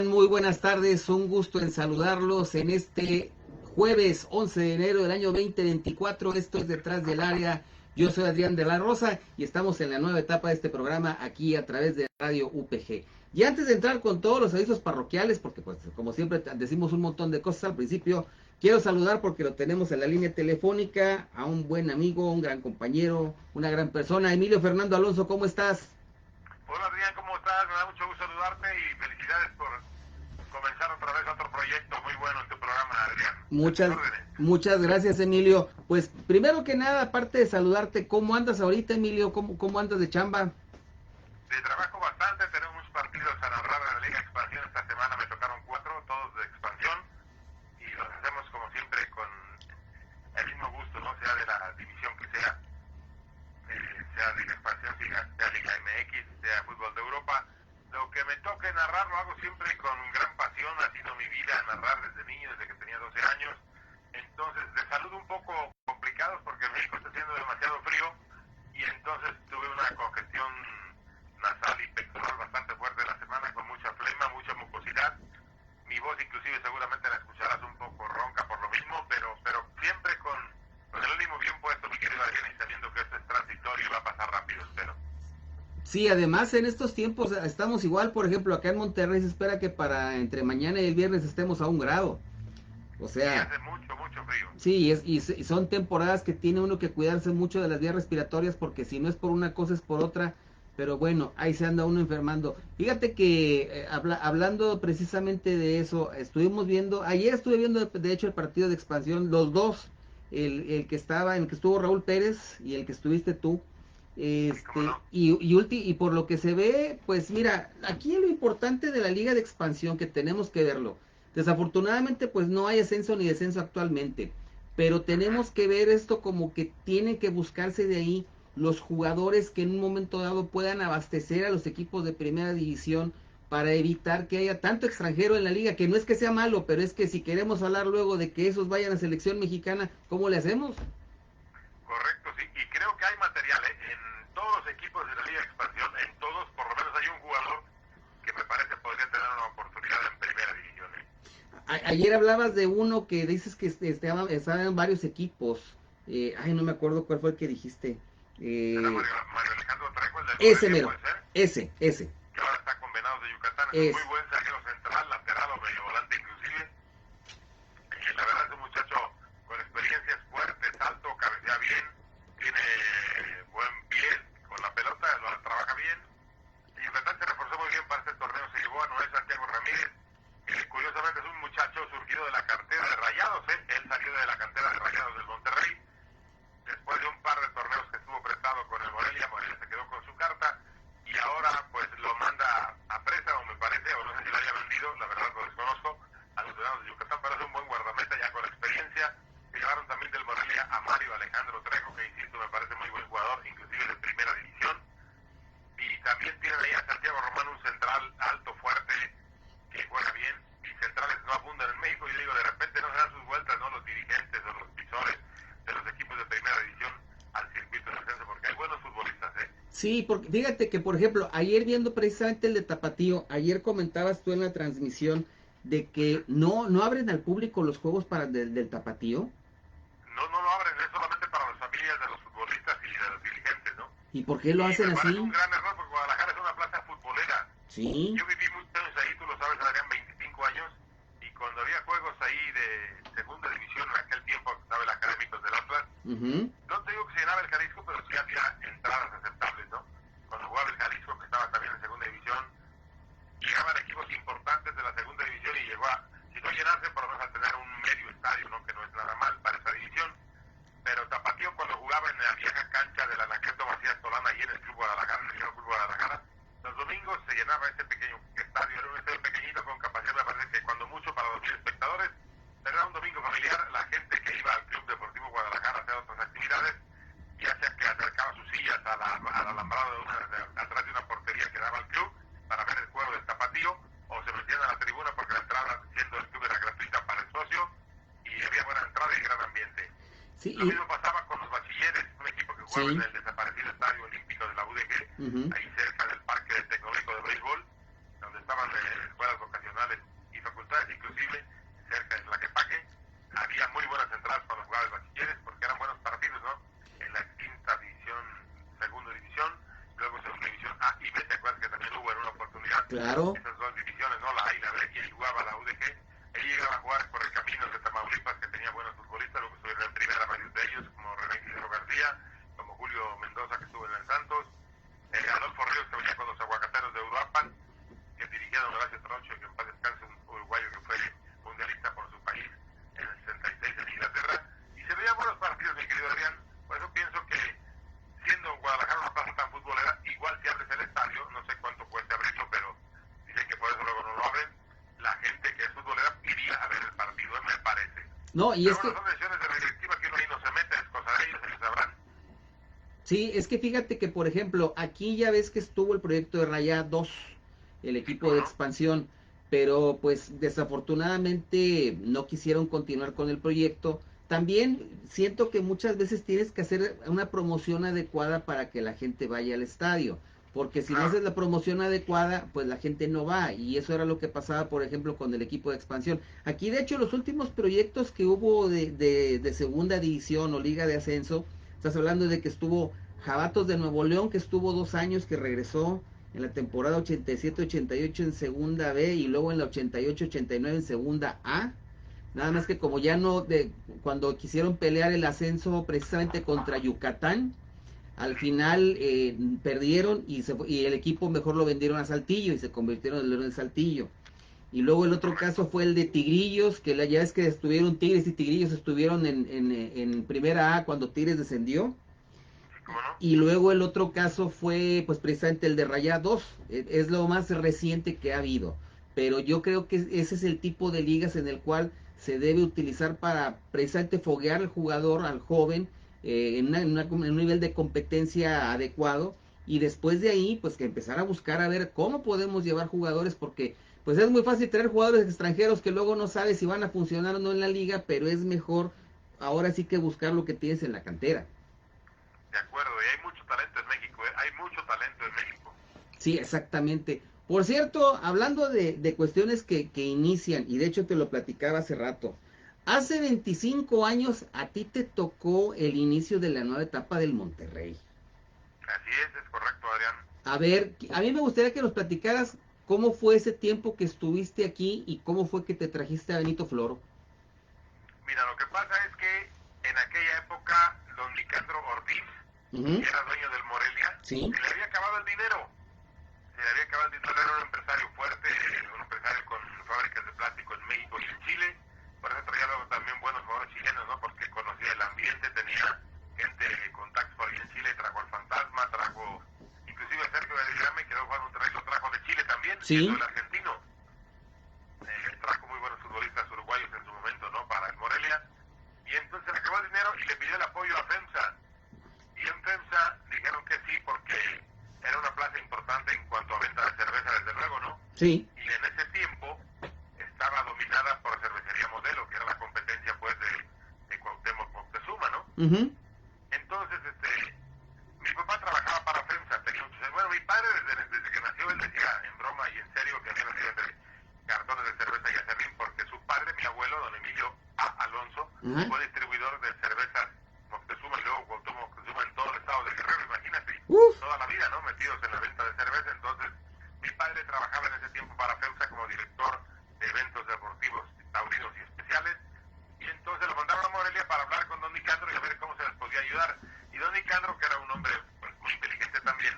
Muy buenas tardes, un gusto en saludarlos en este jueves 11 de enero del año 2024. Esto es Detrás del Área. Yo soy Adrián de la Rosa y estamos en la nueva etapa de este programa aquí a través de Radio UPG. Y antes de entrar con todos los avisos parroquiales, porque pues como siempre decimos un montón de cosas al principio, quiero saludar porque lo tenemos en la línea telefónica a un buen amigo, un gran compañero, una gran persona. Emilio Fernando Alonso, ¿cómo estás? Hola Adrián, ¿cómo estás? Me da mucho gusto saludarte y felicidades por comenzar otra vez otro proyecto muy bueno en tu programa, Adrián. Muchas gracias, Emilio. Pues primero que nada, aparte de saludarte, ¿cómo andas ahorita, Emilio? ¿Cómo andas de chamba? De trabajo bastante, tenemos muchos partidos a narrar de la Liga de Expansión. Esta semana me tocaron 4, todos de expansión, y los hacemos como siempre con el mismo gusto, ¿no? Sea de la división que sea, sea Liga Expansión, sea Liga MX, sea Fútbol de Europa. Lo que me toque narrar lo hago siempre con gran pasión, ha sido mi vida narrar desde niño, desde que tenía 12 años. Entonces, de salud un poco complicados porque en México está haciendo demasiado frío y entonces tuve una congestión nasal y pectoral bastante fuerte la semana, con mucha flema, mucha mucosidad. Mi voz inclusive seguramente la escucharás un poco ronca por lo mismo, pero siempre con el ánimo bien puesto, mi querido Adrián, y sabiendo que esto es transitorio y va a pasar rápido, espero. Sí, además en estos tiempos estamos igual, por ejemplo, acá en Monterrey se espera que para entre mañana y el viernes estemos a 1 grado. O Sí, sea, hace mucho, mucho frío. sí, y son temporadas que tiene uno que cuidarse mucho de las vías respiratorias porque si no es por una cosa es por otra. Pero bueno, ahí se anda uno enfermando. Fíjate que hablando precisamente de eso, ayer estuve viendo de hecho el partido de expansión, los dos, el que estuvo Raúl Pérez y el que estuviste tú. Sí, cómo no. Y por lo que se ve, pues mira, aquí lo importante de la liga de expansión que tenemos que verlo. Desafortunadamente, pues no hay ascenso ni descenso actualmente, pero tenemos que ver esto como que tiene que buscarse de ahí los jugadores que en un momento dado puedan abastecer a los equipos de primera división para evitar que haya tanto extranjero en la liga, que no es que sea malo, pero es que si queremos hablar luego de que esos vayan a selección mexicana, ¿cómo le hacemos? Correcto, sí, y creo que hay material, ¿eh? En todos los equipos de la Liga de Expansión, en todos, por lo menos hay un jugador que me parece podría tener una oportunidad en primera división, ¿eh? Ayer hablabas de uno que dices que estaba en varios equipos. Ay, no me acuerdo cuál fue el que dijiste. ¿Será Eh, Mario Alejandro Trejo, el del ese Morelia, mero, puede ser? ese, Que ahora está con Venados de Yucatán, es un es. muy buen zaguero central, lateral o medio volante inclusive. La verdad es un muchacho con experiencias fuertes, alto, cabecea bien, tiene buen pie con la pelota, lo trabaja bien. Y Yucatán se reforzó muy bien para este torneo, se llevó a Noé Santiago Ramírez, que curiosamente es un muchacho surgido de la cantera de Rayados, ¿eh? Él salió de la cantera de Rayados del Monterrey, después de un par de torneos que estuvo prestado con el Morelia, Morelia se quedó con su carta, y ahora pues lo manda a préstamo, me parece, o no sé si lo haya vendido, la verdad lo desconozco, a los Venados de Yucatán, pero es un buen guardameta ya con experiencia. Se llevaron también del Morelia a Mario Alejandro Trejo, que insisto, me parece muy buen jugador, inclusive de primera división. Y también tienen ahí a Santiago Román, un central alto, fuerte, que juega bien, y centrales no abundan en México, y digo, de repente no se dan sus vueltas, ¿no? Los dirigentes o los visores de los equipos de primera división al circuito del ascenso, porque hay buenos futbolistas, ¿eh? Sí, porque fíjate que, por ejemplo, ayer viendo precisamente el de Tapatío, ayer comentabas tú en la transmisión de que no abren al público los juegos del Tapatío. No lo abren, es solamente para las familias de los futbolistas y de los dirigentes, ¿no? ¿Y por qué lo Y hacen me parece así? un gran error porque Guadalajara es una plaza futbolera. Sí. Yo viví muchos años ahí, tú lo sabes, Adrián, 25 años, y cuando había juegos ahí de segunda división en aquel tiempo, que estaba el Académicos del Atlas, no te digo que se llenaba el Jalisco, pero sí había entradas aceptables, ¿no? Cuando jugaba el Jalisco, que estaba también en segunda división, llegaban equipos importantes de la segunda división y llegó a, si no llenarse, por lo menos a tener un medio estadio, ¿no? Que no es nada mal para esa división. Pero Tapatío, cuando jugaba en la vieja cancha del Anacleto Macías Solana, ahí en el Club Guadalajara, en el Club Guadalajara, los domingos se llenaba ese pequeño estadio, era un estadio pequeñito con capacidad, me parece que cuando mucho para 2000 espectadores, pero era un domingo familiar, la gente que iba al Club Deportivo Guadalajara a hacer otras actividades, ya sea que acercaba sus sillas al alambrado atrás de una portería que daba al club para ver el juego del Tapatío, o se metían a la tribuna porque la entrada, siendo el club, era gratuita para el socio, y había buena entrada y gran ambiente. Sí, Lo mismo pasaba con los Bachilleres, un equipo que jugaba en el desaparecido Estadio Olímpico de la UDG, ahí cerca del Parque Tecnológico de Béisbol, donde estaban escuelas vocacionales Águila Regia y jugaba la UDG. Él llegaba a jugar por el camino de Tamaulipas, que tenía buenos futbolistas, lo que estuvieron en primera varios de ellos, como René Guillermo García, como Julio Mendoza, que estuvo en el Santos, Adolfo Ríos, que venía con los aguacateros de Uruapan, que dirigía don Horacio Troncho, que en paz descanse, un uruguayo que fue mundialista por su país en el 66 en Inglaterra, y se veían buenos partidos, mi querido Adrián. Por eso pienso que, siendo Guadalajara una plaza tan futbolera, igual si abres el estadio, no sé cuánto cuesta abrirlo, pero dicen que por eso luego no lo abren, la gente que es futbolera iría a ver el partido, me parece. No, y pero es bueno, que... son decisiones de la directiva que uno ahí no se mete, es cosa de ellos, ellos sabrán. Sí, es que fíjate que, por ejemplo, aquí ya ves que estuvo el proyecto de Raya 2, el equipo de ¿No? expansión, pero pues desafortunadamente no quisieron continuar con el proyecto. También siento que muchas veces tienes que hacer una promoción adecuada para que la gente vaya al estadio, porque si no Claro. haces la promoción adecuada, pues la gente no va, y eso era lo que pasaba, por ejemplo, con el equipo de expansión. Aquí, de hecho, los últimos proyectos que hubo de segunda división o liga de ascenso, estás hablando de que estuvo Jabatos de Nuevo León, que estuvo 2 años, que regresó en la temporada 87-88 en segunda B y luego en la 88-89 en segunda A. Nada más que como ya no, cuando quisieron pelear el ascenso precisamente contra Yucatán, al final perdieron y el equipo mejor lo vendieron a Saltillo y se convirtieron en el León de Saltillo. Y luego el otro caso fue el de Tigrillos, que ya es que estuvieron Tigres y Tigrillos estuvieron en primera A cuando Tigres descendió. ¿Cómo no? Y luego el otro caso fue pues precisamente el de Rayados, es lo más reciente que ha habido. Pero yo creo que ese es el tipo de ligas en el cual se debe utilizar para precisamente foguear al jugador, al joven, en un nivel de competencia adecuado. Y después de ahí, pues que empezar a buscar a ver cómo podemos llevar jugadores, porque pues es muy fácil tener jugadores extranjeros que luego no sabes si van a funcionar o no en la liga, pero es mejor ahora sí que buscar lo que tienes en la cantera. De acuerdo, y hay mucho talento en México, hay mucho talento en México. Sí, exactamente. Por cierto, hablando de cuestiones que inician, y de hecho te lo platicaba hace rato, hace 25 años a ti te tocó el inicio de la nueva etapa del Monterrey. Así es correcto, Adrián. A ver, a mí me gustaría que nos platicaras cómo fue ese tiempo que estuviste aquí y cómo fue que te trajiste a Benito Floro. Mira, lo que pasa es que en aquella época, don Nicandro Ortiz, que era dueño del Morelia, Sí. se le había acabado el dinero. Se le había acabado el dinero, era un empresario fuerte, un empresario con fábricas de plástico en México y en Chile. Por eso traía luego también buenos jugadores chilenos, ¿no? Porque conocía el ambiente, tenía gente, contactos por ahí en Chile, trajo al Fantasma, trajo inclusive a Sergio Belgrame, que luego fue a Monterrey, lo trajo de Chile también, Sí. siendo el argentino. Trajo muy buenos futbolistas uruguayos en su momento, ¿no? Para el Morelia. Y entonces le acabó el dinero y le pidió el apoyo a FEMSA. Y en FEMSA dijeron que sí porque era una plaza importante en cuanto a venta de cerveza, desde luego, ¿no? Sí. Y en ese tiempo estaba dominada por Cervecería Modelo, que era la competencia, pues, de Cuauhtémoc Moctezuma, ¿no? Entonces, mi papá trabajaba para FEMSA, tenía muchos... Bueno, mi padre desde que nació, él decía en broma y en serio que había nacido entre cartones de cerveza y acerrín, porque su padre, mi abuelo, don Emilio A. Alonso, fue distribuidor de cervezas Moctezuma y luego Cuauhtémoc Moctezuma en todo el estado de Guerrero, imagínate, toda la vida, ¿no? Metidos en la venta de cerveza. Entonces, mi padre trabajaba en ese tiempo para FEMSA como director de eventos deportivos, taurinos y especiales, y entonces lo mandaron a Morelia para hablar con don Nicandro y a ver cómo se les podía ayudar. Y don Nicandro, que era un hombre pues, muy inteligente también,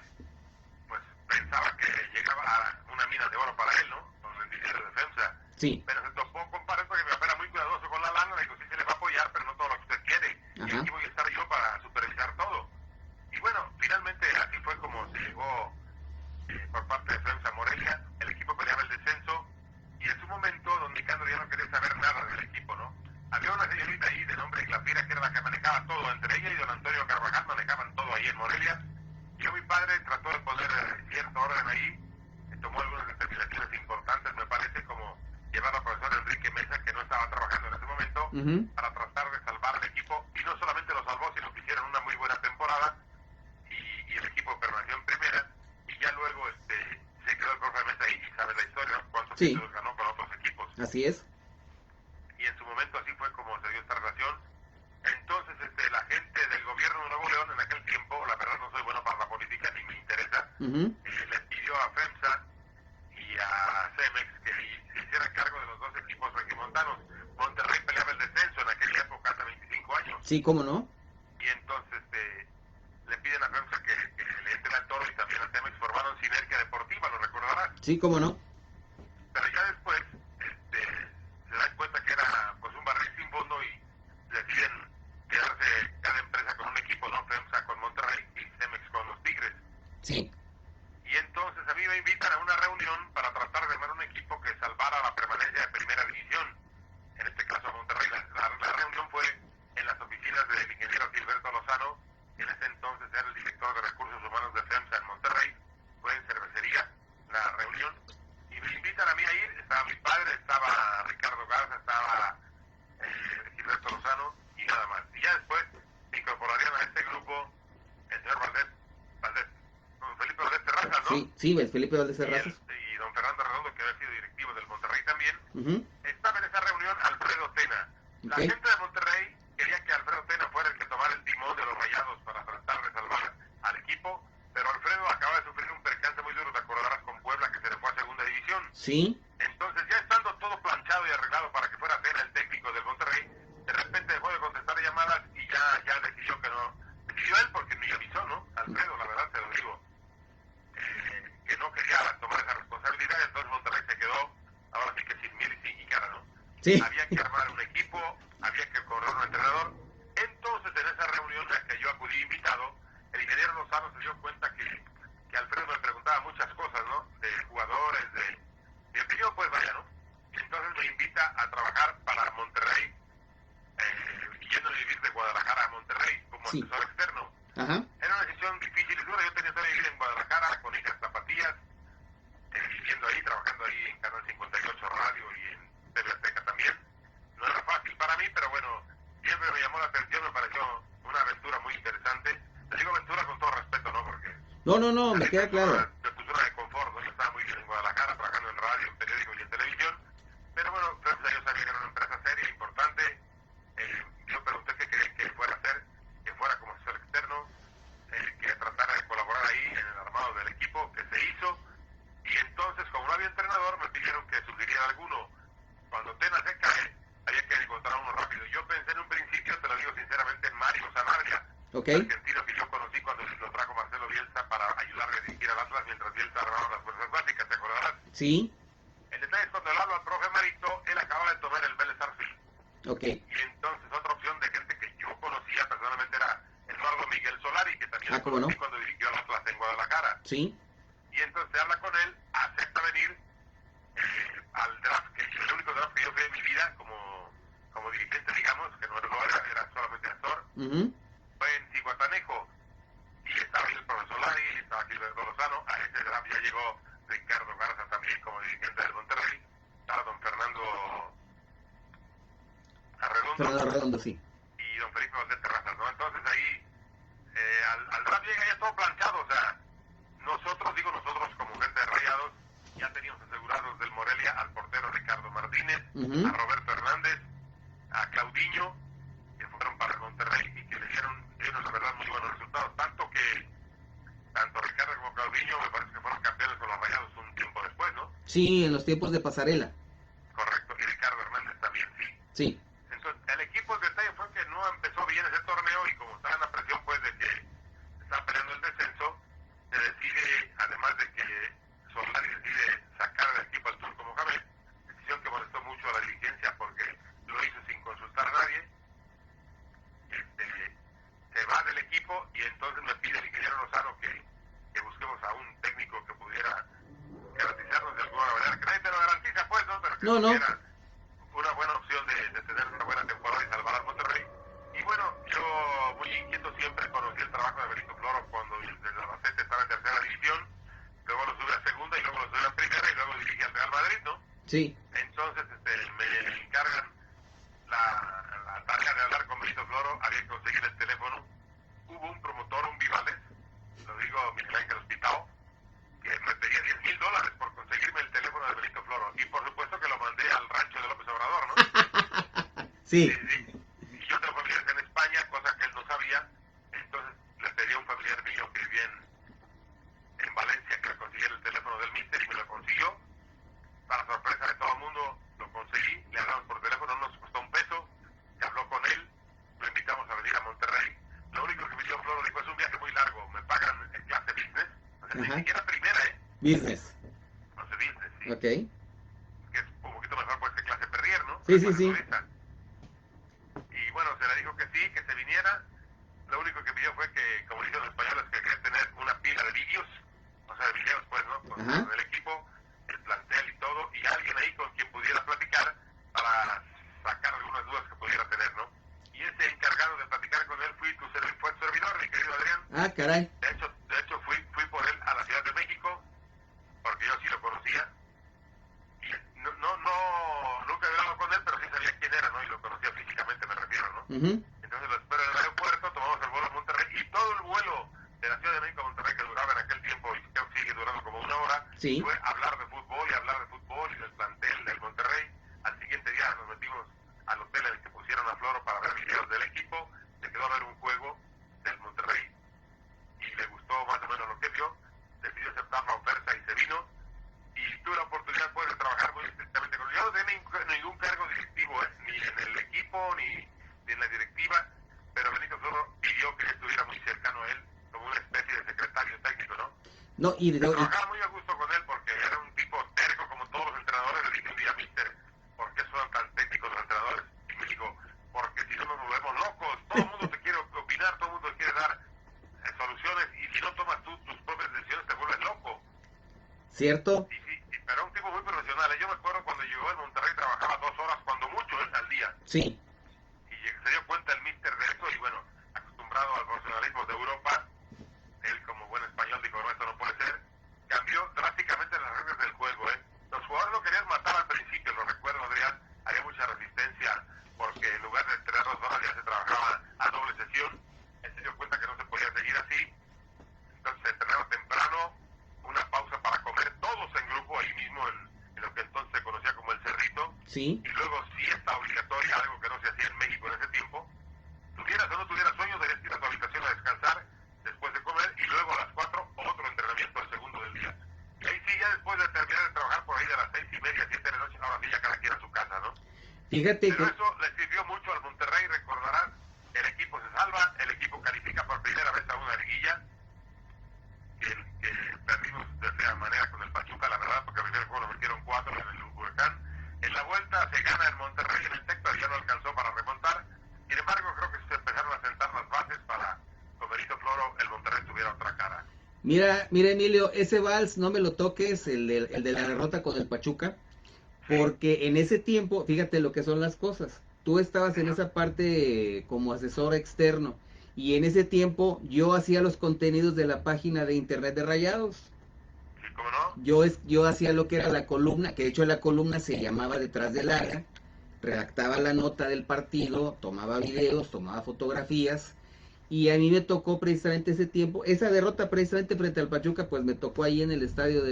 pues pensaba que llegaba a una mina de oro para él, ¿no? Con el dinero de FEMSA. Sí. Pero se topó con pared porque mi papá era muy cuidadoso con la lana, le dijo, sí se le va a apoyar, pero no todo lo que usted quiere. Y aquí voy a estar yo para supervisar todo. Y bueno, finalmente así fue como se llegó por parte de FEMSA Morelia. El equipo peleaba el descenso y en su momento don Nicandro ya no quería saber nada del equipo, ¿no? Había una señorita ahí de nombre Glafira que era la que manejaba todo, entre ella y don Antonio Carvajal manejaban todo ahí en Morelia. Yo, mi padre, trató de poner cierto orden ahí, tomó algunas determinaciones importantes, me parece, como llevar al profesor Enrique Mesa, que no estaba trabajando en ese momento, para tratar de salvar el equipo, y no solamente lo salvó, sino que hicieron una muy buena temporada, y el equipo permaneció en primera, y ya luego se quedó el profe Mesa ahí, y sabe la historia, ¿no? Cuántos títulos ganó con otros equipos. Así es. Y en su momento así fue como se dio esta relación. Entonces, la gente del gobierno de Nuevo León en aquel tiempo, la verdad no soy bueno para la política ni me interesa, le pidió a FEMSA y a CEMEX que Sí, ¿cómo no? Y entonces le piden a FEMSA que le entre al Toro y también a Cemex, formaron Sinergia Deportiva, lo recordarás. Sí, ¿cómo no? Pero ya después se dan cuenta que era pues un barril sin fondo y deciden quedarse cada empresa con un equipo, ¿no? FEMSA con Monterrey y Cemex con los Tigres. Sí. Y entonces a mí me invitan a una reunión para tratar de armar un equipo que salvara la permanencia de primera división, en este caso Monterrey. La reunión fue en las oficinas del ingeniero Gilberto Lozano, que en ese entonces era el director de recursos humanos de FEMSA en Monterrey. Fue en cervecería la reunión y me invitan a mí a ir. Estaba mi padre, estaba Ricardo Garza, estaba Gilberto Lozano y nada más. Y ya después se incorporarían a este grupo el señor don Felipe Valdés Terrazas, ¿no? Sí, es Felipe Valdés Terrazas. Y don Fernando Redondo, que había sido directivo del Monterrey también. Uh-huh. Estaba en esa reunión Alfredo Tena. La Okay. gente de Monterrey quería que Alfredo Tena fuera el que tomara el timón de los Rayados para tratar de salvar al equipo, pero Alfredo acaba de sufrir un percance muy duro, te acordarás, con Puebla, que se le fue a segunda división. Sí. Entonces, ya estando todo planchado y arreglado para que fuera Tena el técnico del Monterrey, de repente dejó de contestar llamadas y ya decidió que no. Decidió él porque ni avisó, ¿no? Alfredo, la verdad te lo digo, que no quería tomar esa responsabilidad. Entonces Monterrey se quedó, ahora sí que sin miel y sin cara, ¿no? Sí. Había que armar un equipo, había que correr un entrenador. Entonces, en esa reunión a la que yo acudí invitado, el ingeniero Lozano se dio cuenta que Alfredo me preguntaba muchas cosas, ¿no? De jugadores, de mi opinión, pues vaya, ¿no? Y entonces me invita a trabajar para Monterrey, yendo a vivir de Guadalajara a Monterrey como asesor externo. Ajá. Era una decisión difícil y dura. Yo tenía que vivir en Guadalajara con hijas zapatillas, viviendo ahí, trabajando ahí en Canal 58 Radio y en TV Azteca también. No era fácil para mí, pero bueno, siempre me llamó la atención, me pareció una aventura muy interesante. Te digo aventura con todo respeto, ¿no? Porque No, me queda claro. De tu zona de confort, ¿no? Yo estaba muy bien en Guadalajara, trabajando en radio, en periódico y en televisión, pero bueno, FEMSA yo sabía que era una empresa seria, importante. Yo pregunté qué quería que fuera a hacer, que fuera como asesor externo, que tratara de colaborar ahí en el armado del equipo, que se hizo. Y entonces, como no había entrenador, me pidieron que sugiriera alguno. Cuando Tena se cae, había que encontrar uno rápido. Yo pensé en un principio, te lo digo sinceramente, en Mario Sanabria, argentino que yo conocí cuando lo trajo Marcelo Bielsa para ayudarle a dirigir al Atlas mientras Bielsa armaba las fuerzas básicas, ¿te acordarás? Sí. El detalle es cuando le hablo al profe Marito, él acaba de tomar el Vélez Sarsfield. Okay. Y entonces otra opción de gente que yo conocía personalmente era Eduardo Miguel Solari, que también ¿cómo no? cuando dirigió al Atlas en Guadalajara. Sí. Y entonces se habla con él, acepta venir al draft, que es el único draft que yo fui en mi vida como dirigente, digamos, que no era solamente actor. Uh-huh. Fue en Cihuatanejo y estaba ahí el profesor Solari, estaba Gilberto Lozano. A ese draft ya llegó Ricardo Garza también como dirigente del Monterrey, estaba don Fernando Redondo, sí. Y don Felipe Valdés Terrazas, ¿no? Entonces ahí al draft llega ya todo planchado, o sea, nosotros como gente de Rayados ya teníamos asegurados del Morelia al portero Ricardo Martínez, Uh-huh. a Roberto Hernández, a Claudiño, que fueron para Monterrey y que le dieron la verdad muy buenos resultados, tanto que tanto Ricardo como Claudiño me parece que fueron campeones con los Rayados un tiempo después, ¿no? Sí, en los tiempos de pasarela. Correcto, y Ricardo Hernández también, sí. Sí. Entonces, el equipo, el detalle fue que no empezó bien ese torneo y como estaba en la presión pues de que estaba peleando el descenso, se decide, además de que Solari decide sacar del equipo al Turco Mohamed, decisión que molestó mucho a la dirigencia porque lo hizo sin consultar a nadie. Se va del equipo y entonces me pide el ingeniero Lozano que busquemos a un técnico que pudiera garantizarnos de alguna manera, que nadie te lo garantiza pues, ¿no? Pero que tuviera una buena opción de tener una buena temporada y salvar al Monterrey. Y bueno, yo muy inquieto siempre conocí el trabajo de Benito Floro cuando desde el Albacete estaba en tercera división, luego lo sube a segunda y luego lo sube a primera y luego dirige al Real Madrid, ¿no? Sí. Entonces me encargan la tarea de hablar con Benito Floro, había que conseguir el teléfono. Hubo un promotor, un Vivales, lo digo Miguel Ángel Hospitao, que me pedía $10,000 por conseguirme el teléfono de Benito Floro. Y por supuesto que lo mandé al rancho de López Obrador, ¿no? Sí. Y yo tengo familiares en España, cosa que él no sabía. Entonces le pedí a un familiar mío que vivía en Valencia que me consiguiera el teléfono del míster y me lo consiguió. Para sorpresa de todo el mundo, lo conseguí. Le hablamos por teléfono, no nos costó un peso. Se habló con él, lo invitamos a Business. 11 business, sí. Ok. Que es un poquito mejor pues que clase Perrier, ¿no? Sí, sí, sí. Y bueno, se le dijo que sí, que se viniera. Lo único que pidió fue que, como dicen los españoles, que quería tener una pila de vídeos, o sea, de videos pues, ¿no? Con el equipo, el plantel y todo, y alguien ahí con quien pudiera platicar para sacar algunas dudas que pudiera tener, ¿no? Y ese encargado de platicar con él fue tu servidor, mi querido Adrián. Ah, caray. De hecho fui por él a la Ciudad de México, porque yo sí lo conocía. Y nunca he hablado con él, pero sí sabía quién era, ¿no? Y lo conocía físicamente, me refiero, ¿no? Entonces lo espero en el aeropuerto, tomamos el vuelo a Monterrey, y todo el vuelo de la Ciudad de México a Monterrey, que duraba en aquel tiempo, y creo que sigue durando como una hora, sí, fue hablar de fútbol y del plantel del Monterrey. Al siguiente día nos metimos al hotel en el que pusieron a Floro para ver videos del equipo, se quedó a ver un juego del Monterrey, y le gustó más o menos lo que vio, decidió aceptar la oferta y se vino, y tuve la oportunidad pues, de trabajar muy estrictamente con él. Yo no tenía ningún cargo directivo, ni en el equipo, ni en la directiva, pero Benito Floro pidió que estuviera muy cercano a él, como una especie de secretario técnico, ¿no? No, Trabajaba muy a gusto con él porque era un tipo terco como todos los entrenadores. Le dije un día, mister, ¿por qué son tan técnicos los entrenadores? Y me dijo, porque si no nos volvemos locos, todo el mundo te quiere opinar, todo el mundo te quiere dar soluciones, y si no tomas tú tus propias decisiones te vuelves loco. ¿Cierto? Sí, pero era un tipo muy profesional. Yo me acuerdo cuando llegó en Monterrey trabajaba 2 horas, cuando mucho, al día. Sí. Y se dio cuenta el míster de eso, y bueno, acostumbrado al profesionalismo de Europa, él como buen español dijo, no, esto no puede ser. Cambió drásticamente las reglas del juego, ¿eh? Los jugadores lo querían matar al principio, lo recuerdo, Adrián. Había mucha resistencia porque en lugar de entrenar 2 horas ya se trabajaba a doble sesión. Él se dio cuenta que no se podía seguir así. Entonces se entrenaba temprano, una pausa para comer, todos en grupo ahí mismo en lo que entonces se conocía como el Cerrito. Sí. Y luego siesta obligatoria, algo que no se hacía en México en ese tiempo. Tuvieras o no tuvieras sueño, debías ir a tu habitación a descansar después de comer, y luego a las 4 otro entrenamiento, el segundo del día. Y ahí sí, ya después de terminar de trabajar por ahí de las 6:30, 7 de la noche, ahora sí ya cada quien a su casa, ¿no? Fíjate pero eso le sirvió mucho al Monterrey. Recordarás, el equipo se salva, el equipo califica por primera vez a una liguilla, que perdimos de fea manera con el Pachuca, la verdad, porque al primer juego nos metieron 4 en el Huracán. En la vuelta se gana el Monterrey, en el Tecto ya no alcanzó para remontar. Sin embargo, creo que se empezaron a sentar las bases para, con Benito Floro, el Monterrey tuviera otra cara. Mira, Emilio, ese vals no me lo toques, el de la derrota con el Pachuca, porque en ese tiempo, fíjate lo que son las cosas, tú estabas en esa parte como asesor externo, y en ese tiempo yo hacía los contenidos de la página de internet de Rayados. Sí, ¿cómo no? Yo hacía lo que era la columna, que de hecho la columna se llamaba Detrás del Área, redactaba la nota del partido, tomaba videos, tomaba fotografías, y a mí me tocó precisamente ese tiempo, esa derrota precisamente frente al Pachuca, pues me tocó ahí en el estadio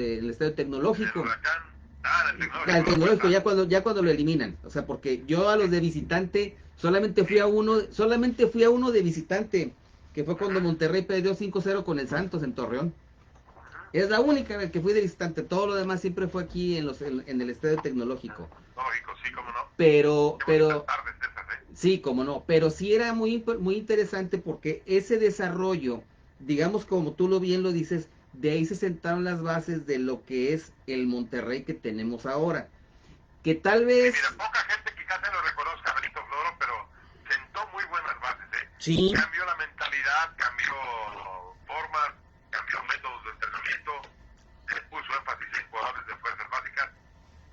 tecnológico. El Huracán. El tecnológico. El tecnológico, ya cuando lo eliminan, o sea, porque yo a los de visitante solamente fui a uno de visitante, que fue cuando Monterrey perdió 5-0 con el Santos en Torreón. Es la única vez que fui de visitante, todo lo demás siempre fue aquí en el estadio tecnológico. Lógico, sí, cómo no. Pero Tardes esas, ¿eh? sí, como no, pero sí era muy interesante porque ese desarrollo, digamos como tú bien lo dices, de ahí se sentaron las bases de lo que es el Monterrey que tenemos ahora. Que tal vez... Sí, mira, poca gente quizás se lo reconozca a Benito Floro, pero sentó muy buenas bases, ¿eh? Sí. Cambió la mentalidad, cambió formas, cambió métodos de entrenamiento, le puso énfasis en jugadores de fuerzas básicas.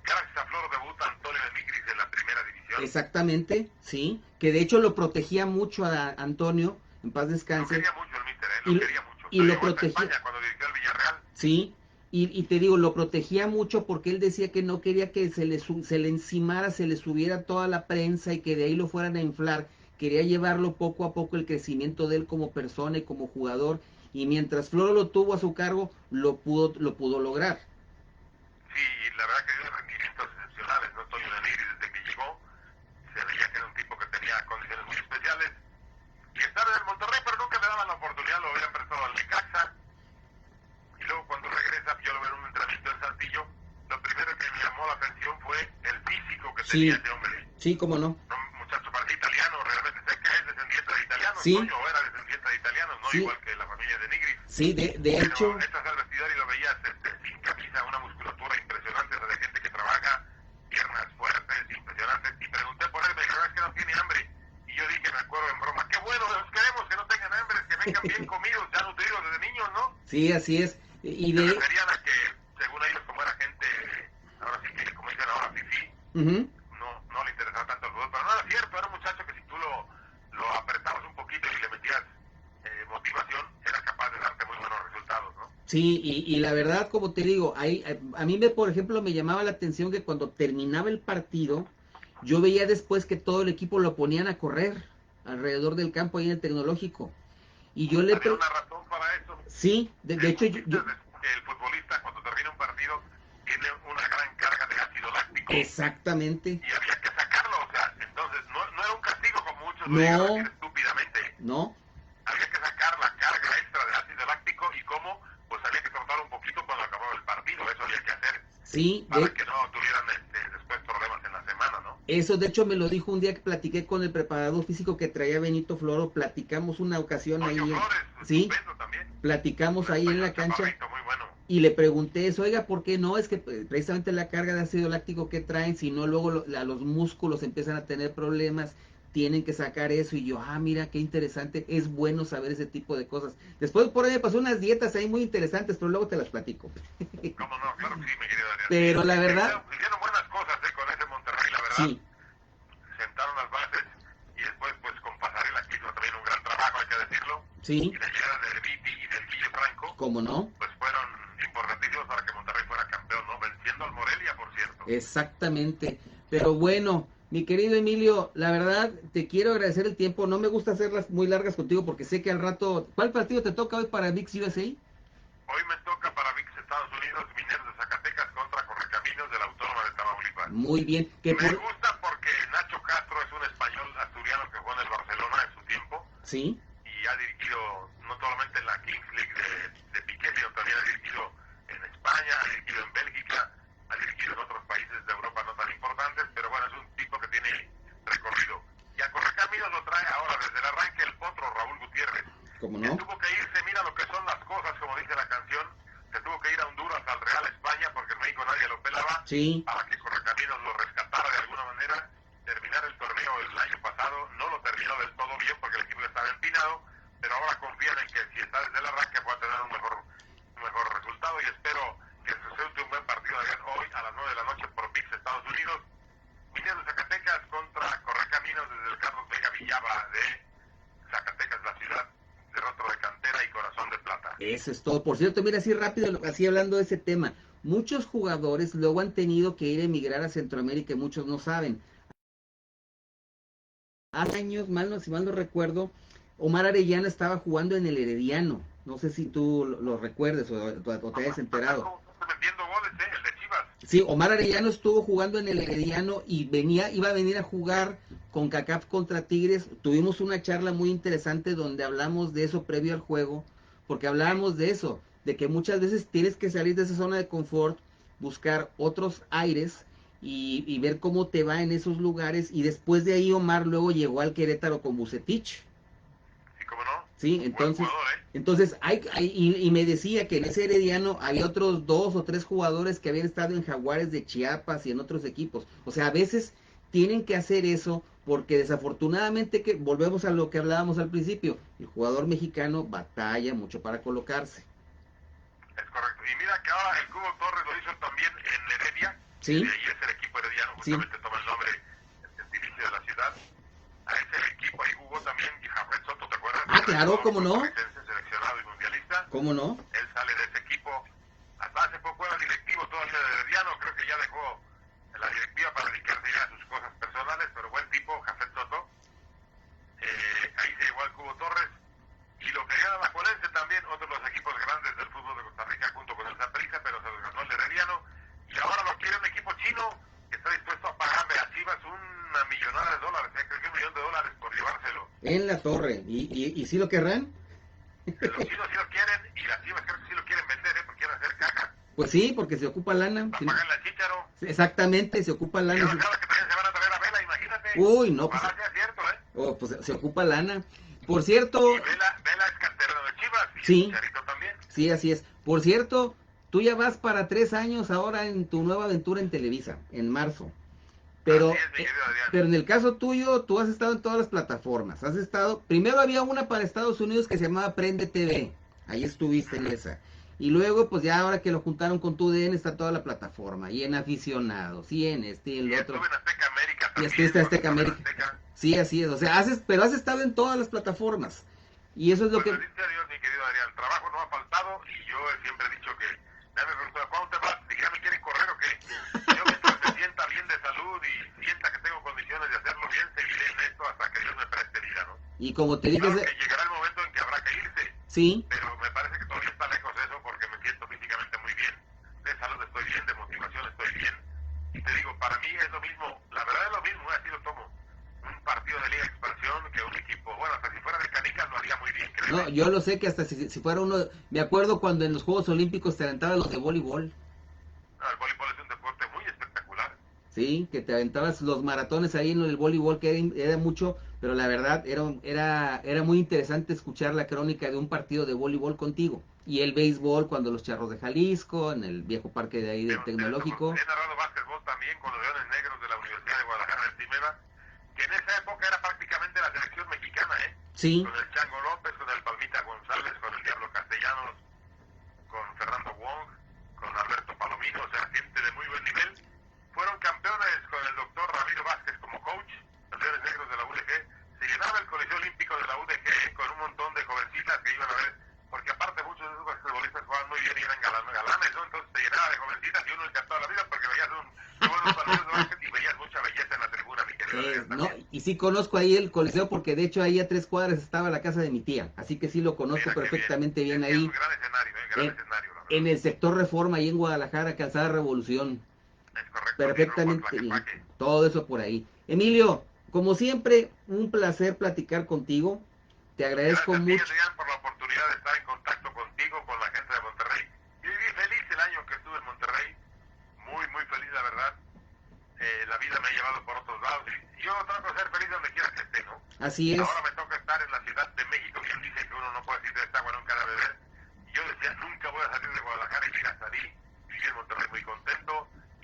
Gracias a Floro debuta Antonio de Nigris en la primera división. Exactamente, sí, que de hecho lo protegía mucho a Antonio, en paz descanse. Lo quería mucho el míster, lo quería mucho. Y lo protegía. España cuando dirigió al Villarreal. Sí, y te digo, lo protegía mucho porque él decía que no quería que se le encimara, se le subiera toda la prensa y que de ahí lo fueran a inflar. Quería llevarlo poco a poco el crecimiento de él como persona y como jugador, y mientras Floro lo tuvo a su cargo, lo pudo lograr. Sí, la verdad que dio rendimientos excepcionales, ¿no? Antonio de Nigris, desde que llegó, se veía que era un tipo que tenía condiciones muy especiales. Y estaba en el Monterrey, pero nunca le daban la oportunidad, lo habían prestado al Necaxa. Y luego cuando regresa, yo lo veo en un entrenamiento en Saltillo, lo primero que me llamó la atención fue el físico que tenía ese hombre. Sí, cómo no. Un muchacho parecía italiano, realmente sé que es descendiente de italianos, sí. Toño era descendiente de italianos, no sí. igual que la familia de Nigris. Sí, de pero hecho... estás al vestidor y lo veías sin camisa, vengan bien comidos, ya nutridos desde niños, ¿no? Sí, así es. Y Se de... referían a que, según ellos, como era gente, ahora sí que, como dicen ahora, fifí, Ujú. no le interesaba tanto el fútbol, pero no era cierto, era un muchacho que si tú lo apretabas un poquito y le metías motivación, era capaz de darte muy buenos resultados, ¿no? Sí, y la verdad, como te digo, a mí por ejemplo, me llamaba la atención que cuando terminaba el partido, yo veía después que todo el equipo lo ponían a correr alrededor del campo ahí en el tecnológico. Y yo le... Había una razón para eso. Sí, de hecho, Que el futbolista cuando termina un partido tiene una gran carga de ácido láctico. Exactamente. Y había que sacarlo, o sea, entonces no era un castigo como muchos lo No. llegan a decir estúpidamente. No. Había que sacar la carga extra de ácido láctico y cómo, pues había que tratar un poquito cuando acababa el partido, eso había que hacer. Sí, para que no tuvieran después problemas en la semana, ¿no? Eso de hecho me lo dijo un día que platiqué con el preparador físico que traía Benito Floro, platicamos una ocasión ahí. Flores, sí, también. Platicamos ahí en la cancha. Muy bueno. Y le pregunté eso, oiga, ¿por qué no? Es que precisamente la carga de ácido láctico que traen, si no luego los músculos empiezan a tener problemas, tienen que sacar eso. Y yo, mira, qué interesante, es bueno saber ese tipo de cosas. Después por ahí me pasó unas dietas ahí muy interesantes, pero luego te las platico. ¿Cómo no? Claro que sí, mi querido Adrián. Pero la verdad... Hicieron buenas cosas con ese Monterrey, la verdad. Sí. Sentaron las bases y después, pues, con Pasarela que hizo también un gran trabajo, hay que decirlo. Sí. Y la llegada del Viti y del Guille Franco. ¿Cómo no? Pues fueron importantísimos para que Monterrey fuera campeón, ¿no? Venciendo al Morelia, por cierto. Exactamente. Pero bueno, mi querido Emilio, la verdad, te quiero agradecer el tiempo. No me gusta hacerlas muy largas contigo porque sé que al rato... ¿Cuál partido te toca hoy para ViX USA? Hoy me toca para ViX Estados Unidos, Mineros de Zacatecas contra Correcaminos de la Autónoma de Tamaulipas. Muy bien. Me gusta porque Nacho Castro es un español asturiano que jugó en el Barcelona en su tiempo. Sí. Y ha dirigido no solamente en la Kings League de Piqué, sino también ha dirigido en España, ha dirigido en Bélgica, ha dirigido en otros países de Europa no tan importantes, pero bueno, es un tipo que tiene recorrido. Y a Correcaminos lo trae ahora desde el arranque el potro Raúl Gutiérrez. ¿Cómo no? Tuvo que irse, mira lo que son las cosas, como dice la canción, se tuvo que ir a Honduras, al Real España, porque en México nadie lo pelaba, sí, para que Correcaminos lo rescatara de alguna manera, terminar el torneo el año pasado, no lo terminó del todo bien porque el equipo estaba empinado, pero ahora confían en que si está desde el arranque pueda tener un mejor resultado y espero que resulte un buen partido hoy a las 9 de la noche por ViX Estados Unidos. Mineros de Zacatecas contra Correcaminos desde el Carlos Vega Villaba de Zacatecas, la ciudad de rostro de cantera y corazón de plata. Eso es todo. Por cierto, mira, así rápido, así hablando de ese tema, muchos jugadores luego han tenido que ir a emigrar a Centroamérica y muchos no saben. Hace años, si mal no recuerdo, Omar Arellano estaba jugando en el Herediano. No sé si tú lo recuerdes o te hayas enterado. Metiendo goles, el de Chivas. Sí, Omar Arellano estuvo jugando en el Herediano y iba a venir a jugar con CACAF contra Tigres. Tuvimos una charla muy interesante donde hablamos de eso previo al juego, porque hablábamos de eso, de que muchas veces tienes que salir de esa zona de confort, buscar otros aires y ver cómo te va en esos lugares. Y después de ahí Omar luego llegó al Querétaro con Bucetich. Sí, ¿cómo no? Sí, entonces y me decía que en ese Herediano había otros 2 o 3 jugadores que habían estado en Jaguares de Chiapas y en otros equipos. O sea, a veces tienen que hacer eso porque desafortunadamente, que volvemos a lo que hablábamos al principio, el jugador mexicano batalla mucho para colocarse. Es correcto. Y mira que ahora el Cubo Torres lo hizo también en Heredia. Sí. Y es el equipo herediano, justamente toma el nombre el gentilicio de la ciudad. A ese equipo ahí jugó también Jafet Soto, ¿te acuerdas? Claro, ¿cómo no? Seleccionado y mundialista. ¿Cómo no? Él sale de ese equipo. Hasta hace poco era directivo todavía de Herediano, creo que ya dejó la directiva para dedicarse ya a sus cosas personales, pero buen tipo, Jafet Soto. Ahí se llevó al Cubo Torres. Y lo querían a la Juelense también, otro de los equipos grandes del fútbol de Costa Rica, junto con el Saprissa, pero se los ganó el Herediano. Y ahora lo quiere un equipo chino que está dispuesto a pagarle a Chivas una millonada de dólares, creo que $1 millón por llevárselo. En la torre. ¿Y sí lo querrán? Los chinos sí lo quieren y las Chivas creo que sí lo quieren vender, porque quieren hacer caja. Pues sí, porque se ocupa lana. Para pagarle al Chícharo. Exactamente, se ocupa lana. Y ahora que también se van a traer a Vela, imagínate. Uy, no, pues. Ojalá sea cierto, pues se ocupa lana. Por cierto. Y Vela es canterano de Chivas. Y sí. Chicharito también. Sí, así es. Por cierto, tú ya vas para 3 años ahora en tu nueva aventura en Televisa, en marzo. Pero, Así es, mi querido Adrián. pero en el caso tuyo, tú has estado en todas las plataformas. Has estado, primero había una para Estados Unidos que se llamaba Prende TV. Ahí estuviste en esa. Y luego, pues ya ahora que lo juntaron con tu DN, está toda la plataforma. Y en aficionados, y en este, y en Y lo estuve otro. en Azteca América Y también. estuviste en Azteca cuando estaba en América. Azteca. Sí, así es. O sea, pero has estado en todas las plataformas. Y eso es lo Pues que... bendito a Dios, mi querido Adrián. Trabajo no ha faltado y yo siempre he dicho que nadie me preguntó, ¿cuándo te vas? Dije, ¿ya me quieren correr o qué? Yo mientras me sienta bien de salud y sienta que tengo condiciones de hacerlo bien, seguiré en esto hasta que Dios me preste vida, ¿no? Y como te dije... Claro que llegará el momento en que habrá que irse, Sí, pero me parece que todavía está lejos eso porque me siento físicamente muy bien, de salud estoy bien, de motivación estoy bien. Y te digo, para mí es lo mismo, la verdad es lo mismo, así lo tomo. Un partido de Liga Expansión que un equipo, bueno, hasta si fuera de canicas lo haría muy bien, creo. no, yo lo sé que hasta si fuera uno... Me acuerdo cuando en los Juegos Olímpicos te aventaban los de voleibol. No, el voleibol es un deporte muy espectacular. Sí, que te aventabas los maratones ahí en el voleibol, que era mucho, pero la verdad era muy interesante escuchar la crónica de un partido de voleibol contigo. Y el béisbol cuando los Charros de Jalisco, en el viejo parque de ahí del Tecnológico. He narrado básquetbol también con los Leones Negros de la Universidad de Guadalajara del Timeva, que en esa época era prácticamente la selección mexicana, ¿eh? Sí, Con el Chango López, con el Palmita González, con el Diablo Castellanos, con Fernando Wong, con Alberto Palomino, o sea, gente de muy buen nivel. Fueron campeones con el doctor Ramiro Vázquez como coach, los Leones Negros de la UDG. Se llenaba el Coliseo Olímpico de la UDG con un montón de jovencitas que iban a ver, porque aparte muchos de esos basquetbolistas jugaban muy bien y eran galanes, ¿no? Entonces se llenaba de jovencitas y uno encantado de la vida porque veías muy buenos partidos de básquet y veías mucha belleza en la tribuna, mi querido Adrián, no, también. y sí conozco ahí el Coliseo porque de hecho ahí a 3 cuadras estaba la casa de mi tía, así que sí lo conozco Mira qué bien. perfectamente bien Es ahí un gran escenario, gran en, escenario, la en verdad. el sector Reforma, ahí en Guadalajara, Calzada Revolución. Es correcto, sí, rumbo al Perfectamente bien. Tlaquepaque. Todo eso por ahí. Emilio, como siempre, un placer platicar contigo. Te agradezco Gracias a ti, mucho. Adrián, por la oportunidad de estar en contacto contigo, con la gente de Monterrey. Yo viví feliz el año que estuve en Monterrey, muy, muy feliz, la verdad. La vida me ha llevado por otros lados y yo trato de ser feliz donde quiera que esté, ¿no? Así es. Ahora me toca estar en la Ciudad de México, quien dice que uno no puede decir de esta agua nunca la beber. Y yo decía, nunca voy a salir de Guadalajara y mira, salí, viví en Monterrey muy contento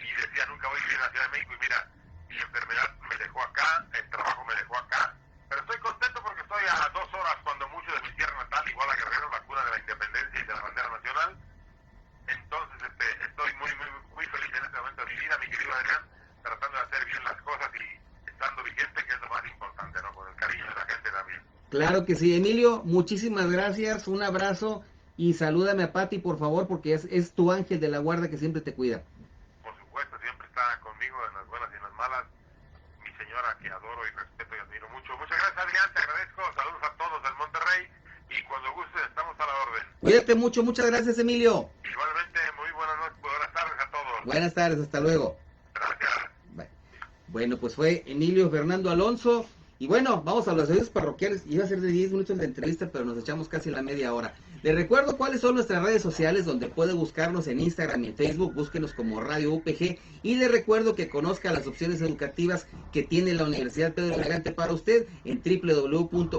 y decía, nunca voy a vivir en la Ciudad de México y mira, mi enfermedad me dejó acá, el trabajo me dejó acá, pero estoy contento porque estoy a 2 horas cuando mucho de mi tierra natal, igual a Guerrero, la cuna de la independencia y de la bandera nacional. Entonces estoy muy, muy, muy feliz en este momento de mi vida, mi querido Adrián, tratando de hacer bien las cosas y estando vigente, que es lo más importante, ¿no? Con el cariño de la gente también. Claro que sí, Emilio. Muchísimas gracias. Un abrazo y salúdame a Pati, por favor, porque es tu ángel de la guarda que siempre te cuida. Por supuesto, siempre está conmigo en las buenas y en las malas, mi señora que adoro y respeto y admiro mucho. Muchas gracias, Adrián, te agradezco. Saludos a todos del Monterrey y cuando gustes estamos a la orden. Cuídate mucho. Muchas gracias, Emilio. Igualmente, muy buenas noches, buenas tardes a todos. Buenas tardes. Hasta luego. Gracias. Bye. Bueno, pues fue Emilio Fernando Alonso. Y bueno, vamos a los avisos parroquiales. Iba a ser de 10 minutos de entrevista, pero nos echamos casi la media hora. Les recuerdo cuáles son nuestras redes sociales, donde puede buscarnos en Instagram y en Facebook. Búsquenos como Radio UPG. Y les recuerdo que conozca las opciones educativas que tiene la Universidad Pedro Infante para usted en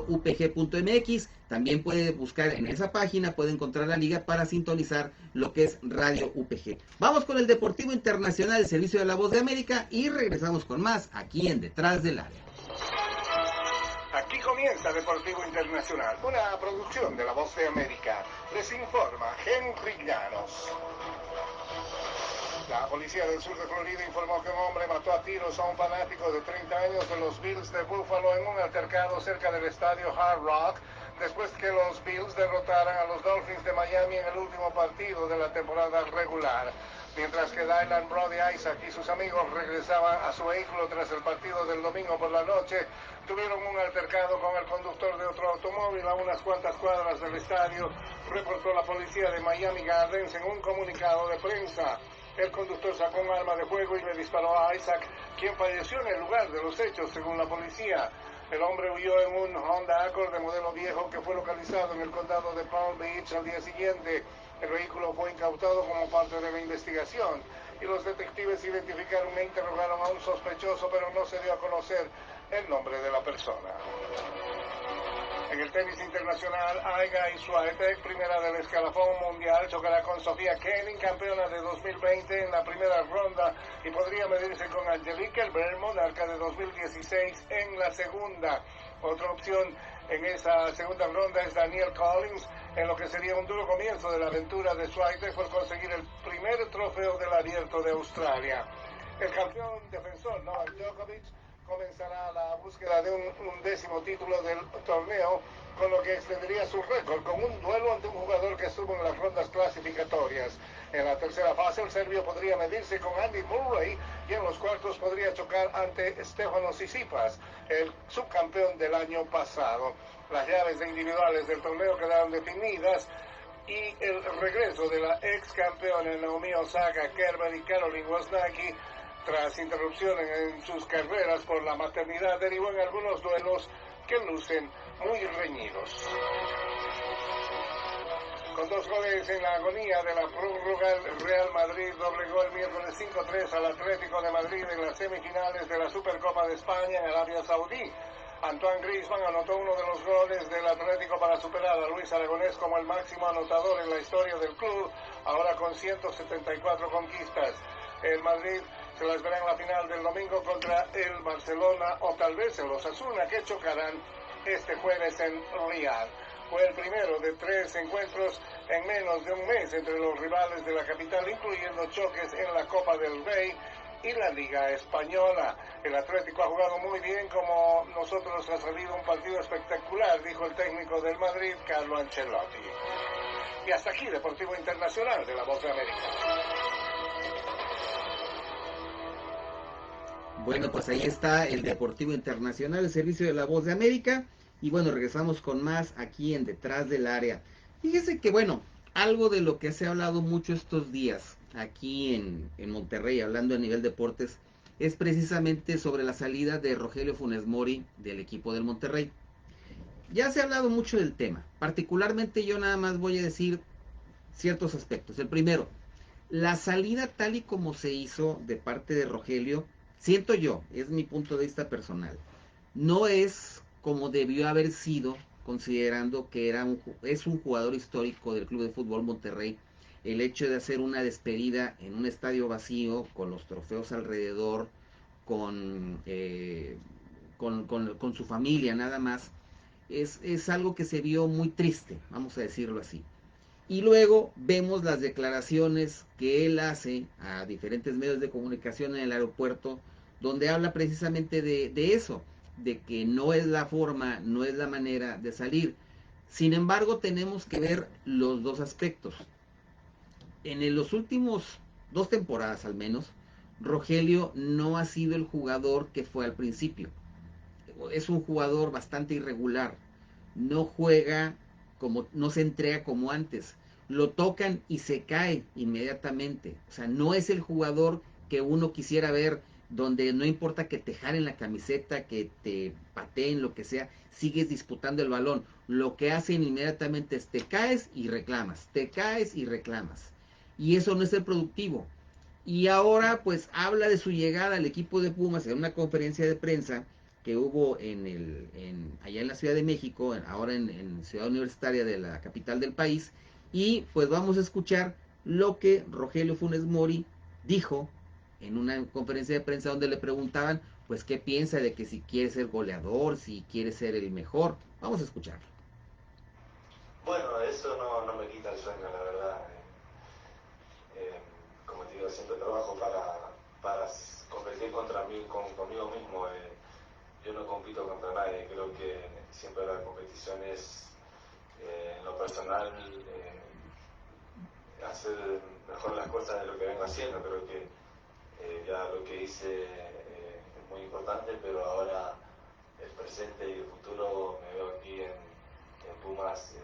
www.upg.mx. También puede buscar en esa página, puede encontrar la liga para sintonizar lo que es Radio UPG. Vamos con el Deportivo Internacional, el Servicio de la Voz de América, y regresamos con más aquí en Detrás del Área. Aquí comienza Deportivo Internacional, una producción de La Voz de América. Les informa Henry Llanos. La policía del sur de Florida informó que un hombre mató a tiros a un fanático de 30 años de los Bills de Buffalo en un altercado cerca del estadio Hard Rock, después que los Bills derrotaran a los Dolphins de Miami en el último partido de la temporada regular. Mientras que Dylan Brody Isaac y sus amigos regresaban a su vehículo tras el partido del domingo por la noche, tuvieron un altercado con el conductor de otro automóvil a unas cuantas cuadras del estadio, reportó la policía de Miami Gardens en un comunicado de prensa. El conductor sacó un arma de fuego y le disparó a Isaac, quien falleció en el lugar de los hechos, según la policía. El hombre huyó en un Honda Accord de modelo viejo que fue localizado en el condado de Palm Beach al día siguiente. El vehículo fue incautado como parte de la investigación y los detectives identificaron e interrogaron a un sospechoso, pero no se dio a conocer el nombre de la persona. En el tenis internacional, Iga Swiatek, primera del escalafón mundial, chocará con Sofía Kenin, campeona de 2020 en la primera ronda, y podría medirse con Angelique Kerber, monarca de 2016, en la segunda. Otra opción en esa segunda ronda es Daniel Collins, en lo que sería un duro comienzo de la aventura de Swiatek por conseguir el primer trofeo del Abierto de Australia. El campeón defensor Novak Djokovic comenzará la búsqueda de un décimo título del torneo, con lo que extendería su récord con un duelo ante un jugador que estuvo en las rondas clasificatorias. En la tercera fase, el serbio podría medirse con Andy Murray y en los cuartos podría chocar ante Stefanos Tsitsipas, el subcampeón del año pasado. Las llaves de individuales del torneo quedaron definidas y el regreso de la ex campeona Naomi Osaka, Kerber y Caroline Wozniacki, tras interrupciones en sus carreras por la maternidad, derivó en algunos duelos que lucen muy reñidos. Con 2 goles en la agonía de la prórroga, el Real Madrid doblegó el miércoles 5-3 al Atlético de Madrid en las semifinales de la Supercopa de España en Arabia Saudí. Antoine Griezmann anotó uno de los goles del Atlético para superar a Luis Aragonés como el máximo anotador en la historia del club, ahora con 174 conquistas. El Madrid se las verá en la final del domingo contra el Barcelona o tal vez el Osasuna, que chocarán este jueves en Riyadh. Fue el primero de 3 encuentros en menos de un mes entre los rivales de la capital, incluyendo choques en la Copa del Rey y la Liga Española. El Atlético ha jugado muy bien, como nosotros ha salido un partido espectacular, dijo el técnico del Madrid, Carlo Ancelotti. Y hasta aquí, Deportivo Internacional de La Voz de América. Bueno, pues ahí está el Deportivo Internacional, el servicio de La Voz de América. Y bueno, regresamos con más aquí en Detrás del Área. Fíjese que bueno, algo de lo que se ha hablado mucho estos días aquí en Monterrey, hablando a nivel deportes, es precisamente sobre la salida de Rogelio Funes Mori del equipo del Monterrey. Ya se ha hablado mucho del tema, particularmente yo nada más voy a decir ciertos aspectos. El primero, la salida tal y como se hizo de parte de Rogelio, siento yo, es mi punto de vista personal, no es como debió haber sido, considerando que es un jugador histórico del Club de Fútbol Monterrey. El hecho de hacer una despedida en un estadio vacío, con los trofeos alrededor, con, con su familia nada más, es algo que se vio muy triste, vamos a decirlo así. Y luego vemos las declaraciones que él hace a diferentes medios de comunicación en el aeropuerto, donde habla precisamente de eso, de que no es la forma, no es la manera de salir. Sin embargo, tenemos que ver los dos aspectos. En los últimos 2 temporadas al menos, Rogelio no ha sido el jugador que fue al principio. Es un jugador bastante irregular. No juega como, no se entrega como antes. Lo tocan y se cae inmediatamente. O sea, no es el jugador que uno quisiera ver, donde no importa que te jalen la camiseta, que te pateen, lo que sea, sigues disputando el balón. Lo que hacen inmediatamente es te caes y reclamas, te caes y reclamas. Y eso no es el productivo. Y ahora pues habla de su llegada al equipo de Pumas en una conferencia de prensa que hubo allá en la Ciudad de México, ahora en Ciudad Universitaria de la capital del país. Y pues vamos a escuchar lo que Rogelio Funes Mori dijo en una conferencia de prensa, donde le preguntaban pues qué piensa de que si quiere ser goleador, si quiere ser el mejor. Vamos a escucharlo. Bueno, eso no me quita el sueño, la verdad. Como te digo, siempre trabajo para competir conmigo mismo. Yo no compito contra nadie, creo que siempre la competición es, en lo personal, hacer mejor las cosas de lo que vengo haciendo. Creo que ya lo que hice es muy importante, pero ahora el presente y el futuro me veo aquí en Pumas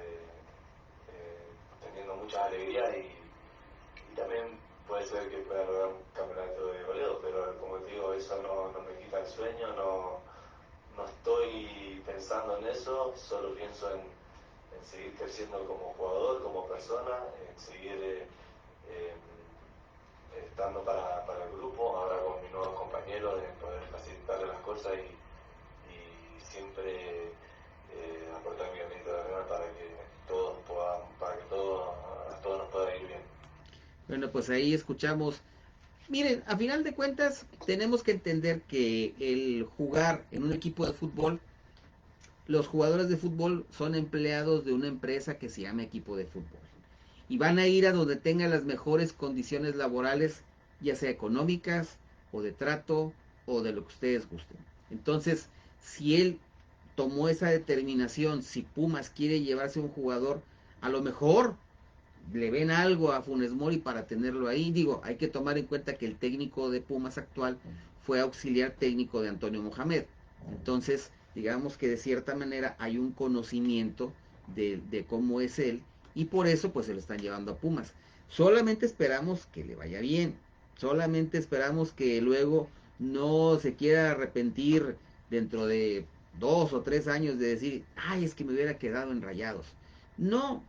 teniendo mucha alegría y también puede ser que pueda lograr un campeonato de goleo, pero como te digo, eso no me quita el sueño, no estoy pensando en eso, solo pienso en seguir creciendo como jugador, como persona, en seguir estando para el grupo, ahora con mis nuevos compañeros, en poder facilitarle las cosas y siempre aportar mi granito de arena para que todos podamos, para que a todos nos pueda ir bien. Bueno, pues ahí escuchamos. Miren, a final de cuentas, tenemos que entender que el jugar en un equipo de fútbol, los jugadores de fútbol son empleados de una empresa que se llama equipo de fútbol. Y van a ir a donde tengan las mejores condiciones laborales, ya sea económicas, o de trato, o de lo que ustedes gusten. Entonces, si él tomó esa determinación, si Pumas quiere llevarse un jugador, a lo mejor le ven algo a Funes Mori para tenerlo ahí. Digo, hay que tomar en cuenta que el técnico de Pumas actual fue auxiliar técnico de Antonio Mohamed. Entonces, digamos que de cierta manera hay un conocimiento de cómo es él, y por eso pues se lo están llevando a Pumas. Solamente esperamos que le vaya bien. Solamente esperamos que luego no se quiera arrepentir dentro de 2 o 3 años de decir, ay, es que me hubiera quedado en Rayados. No,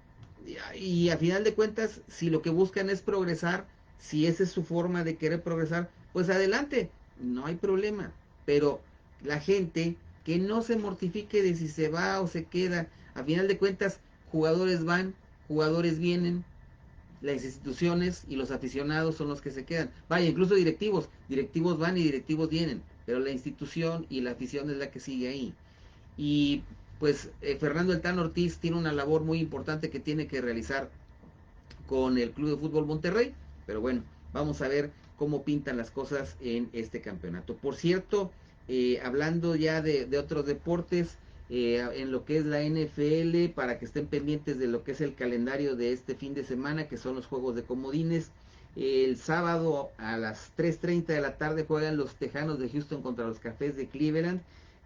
y a final de cuentas, si lo que buscan es progresar, si esa es su forma de querer progresar, pues adelante, no hay problema. Pero la gente que no se mortifique de si se va o se queda, a final de cuentas, jugadores van, jugadores vienen, las instituciones y los aficionados son los que se quedan. Vaya, incluso directivos van y directivos vienen, pero la institución y la afición es la que sigue ahí. Y pues Fernando El Tan Ortiz tiene una labor muy importante que tiene que realizar con el Club de Fútbol Monterrey, pero bueno, vamos a ver cómo pintan las cosas en este campeonato. Por cierto, hablando ya de otros deportes, en lo que es la NFL, para que estén pendientes de lo que es el calendario de este fin de semana, que son los juegos de comodines. El sábado a las 3:30 de la tarde juegan los Tejanos de Houston contra los Cafés de Cleveland.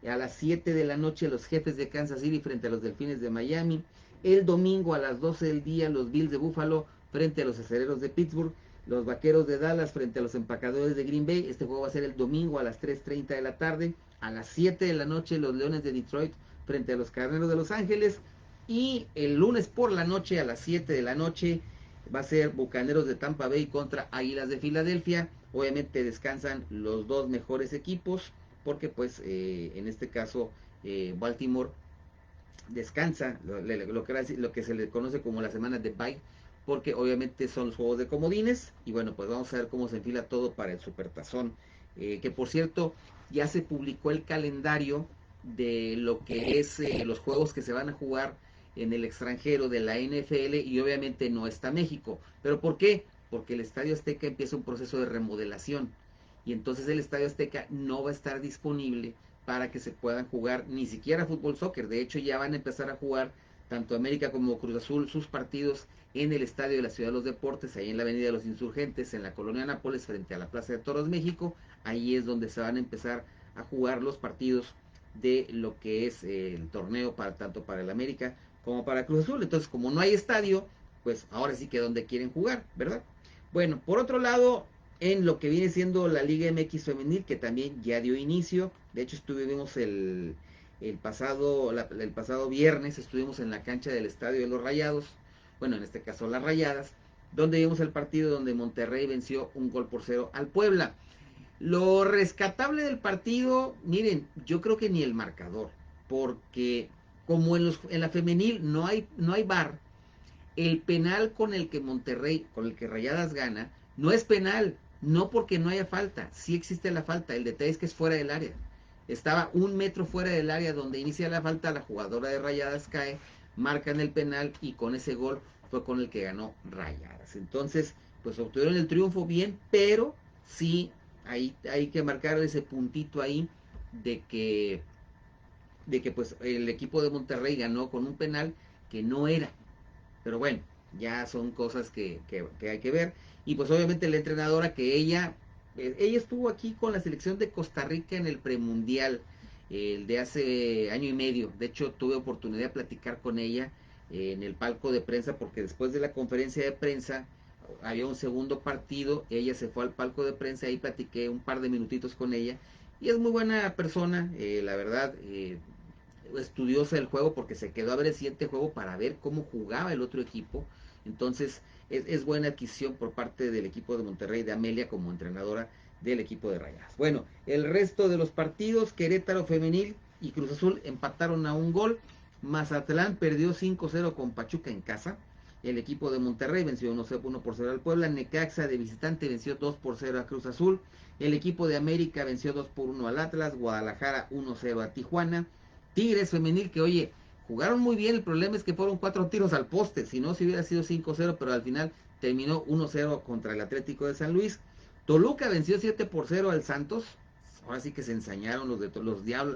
A las 7 de la noche los Jefes de Kansas City frente a los Delfines de Miami. El domingo a las 12 del día los Bills de Buffalo frente a los Acereros de Pittsburgh. Los Vaqueros de Dallas frente a los Empacadores de Green Bay. Este juego va a ser el domingo a las 3:30 de la tarde. A las 7 de la noche los Leones de Detroit frente a los Carneros de Los Ángeles. Y el lunes por la noche a las 7 de la noche va a ser Bucaneros de Tampa Bay contra Águilas de Filadelfia. Obviamente descansan los dos mejores equipos, porque pues en este caso Baltimore descansa, lo que se le conoce como la semana de bye, porque obviamente son los juegos de comodines. Y bueno, pues vamos a ver cómo se enfila todo para el Supertazón, que por cierto ya se publicó el calendario de lo que es los juegos que se van a jugar en el extranjero de la NFL, y obviamente no está México. ¿Pero por qué? Porque el Estadio Azteca empieza un proceso de remodelación, y entonces el Estadio Azteca no va a estar disponible para que se puedan jugar ni siquiera fútbol soccer. De hecho, ya van a empezar a jugar tanto América como Cruz Azul sus partidos en el Estadio de la Ciudad de los Deportes, ahí en la Avenida de los Insurgentes, en la Colonia Nápoles, frente a la Plaza de Toros México. Ahí es donde se van a empezar a jugar los partidos de lo que es el torneo para tanto para el América como para Cruz Azul. Entonces, como no hay estadio, pues ahora sí que donde quieren jugar, ¿verdad? Bueno, por otro lado, en lo que viene siendo la Liga MX femenil, que también ya dio inicio. De hecho, estuvimos el pasado viernes, estuvimos en la cancha del Estadio de los Rayados, bueno, en este caso las Rayadas, donde vimos el partido donde Monterrey venció 1-0 al Puebla. Lo rescatable del partido, miren, yo creo que ni el marcador, porque como en la femenil no hay VAR, el penal con el que Rayadas gana, no es penal, no porque no haya falta, sí existe la falta, el detalle es que es fuera del área. Estaba 1 metro fuera del área donde inicia la falta, la jugadora de Rayadas cae, marcan el penal, y con ese gol fue con el que ganó Rayadas. Entonces, pues obtuvieron el triunfo bien, pero sí hay que marcar ese puntito ahí de que pues el equipo de Monterrey ganó con un penal que no era. Pero bueno, ya son cosas que hay que ver. Y pues obviamente la entrenadora, que ella estuvo aquí con la selección de Costa Rica en el premundial, el de hace año y medio. De hecho, tuve oportunidad de platicar con ella en el palco de prensa, porque después de la conferencia de prensa había un segundo partido. Ella se fue al palco de prensa, ahí platiqué un par de minutitos con ella, y es muy buena persona, la verdad, estudiosa del juego, porque se quedó a ver el siguiente juego para ver cómo jugaba el otro equipo. Entonces es buena adquisición por parte del equipo de Monterrey, de Amelia, como entrenadora del equipo de Rayadas. Bueno, el resto de los partidos, Querétaro femenil y Cruz Azul empataron a 1 gol. Mazatlán perdió 5-0 con Pachuca en casa. El equipo de Monterrey venció 1-0 al Puebla. Necaxa de visitante venció 2-0 a Cruz Azul. El equipo de América venció 2-1 al Atlas. Guadalajara 1-0 a Tijuana. Tigres femenil que, oye, jugaron muy bien. El problema es que fueron 4 tiros al poste. Si no, si hubiera sido 5-0, pero al final terminó 1-0 contra el Atlético de San Luis. Toluca venció 7-0 al Santos. Ahora sí que se ensañaron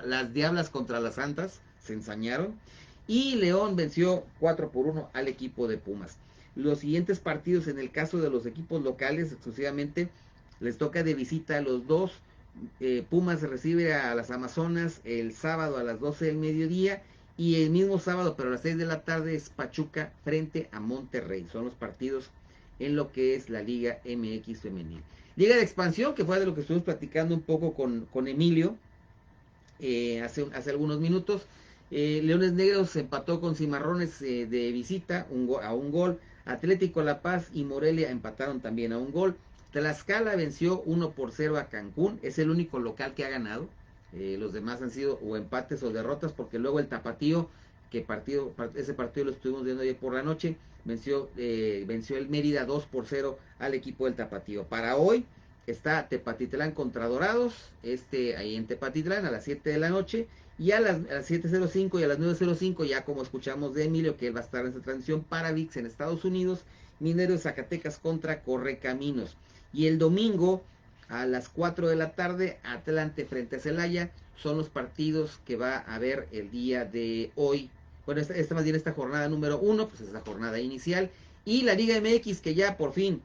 las diablas contra las santas. Se ensañaron. Y León venció 4-1 al equipo de Pumas. Los siguientes partidos en el caso de los equipos locales exclusivamente les toca de visita a los dos. Pumas recibe a las Amazonas el sábado a las 12 del mediodía. Y el mismo sábado, pero a las 6 de la tarde, es Pachuca frente a Monterrey. Son los partidos en lo que es la Liga MX femenil. Liga de expansión, que fue de lo que estuvimos platicando un poco con Emilio hace algunos minutos. Leones Negros empató con Cimarrones de visita a un gol. Atlético La Paz y Morelia empataron también a un gol. Tlaxcala venció 1-0 a Cancún. Es el único local que ha ganado. Los demás han sido o empates o derrotas, porque luego el Tapatío, ese partido lo estuvimos viendo ayer por la noche, venció el Mérida 2-0 al equipo del Tapatío. Para hoy está Tepatitlán contra Dorados, ahí en Tepatitlán a las 7 de la noche. Y a las 7:05 y a las 9:05, ya como escuchamos de Emilio, que él va a estar en esta transmisión para ViX en Estados Unidos, Mineros de Zacatecas contra Correcaminos. Y el domingo a las 4 de la tarde, Atlante frente a Celaya, son los partidos que va a haber el día de hoy. Bueno, más bien esta jornada número 1, pues es la jornada inicial. Y la Liga MX, que ya por fin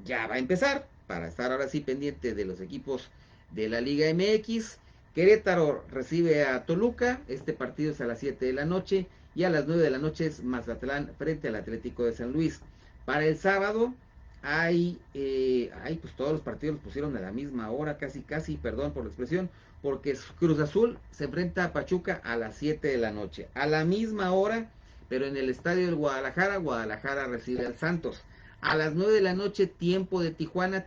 ya va a empezar, para estar ahora sí pendiente de los equipos de la Liga MX. Querétaro recibe a Toluca, este partido es a las 7 de la noche, y a las 9 de la noche es Mazatlán frente al Atlético de San Luis. Para el sábado pues todos los partidos los pusieron a la misma hora, casi, perdón por la expresión, porque Cruz Azul se enfrenta a Pachuca a las 7 de la noche, a la misma hora, pero en el estadio del Guadalajara recibe al Santos. A las 9 de la noche, tiempo de Tijuana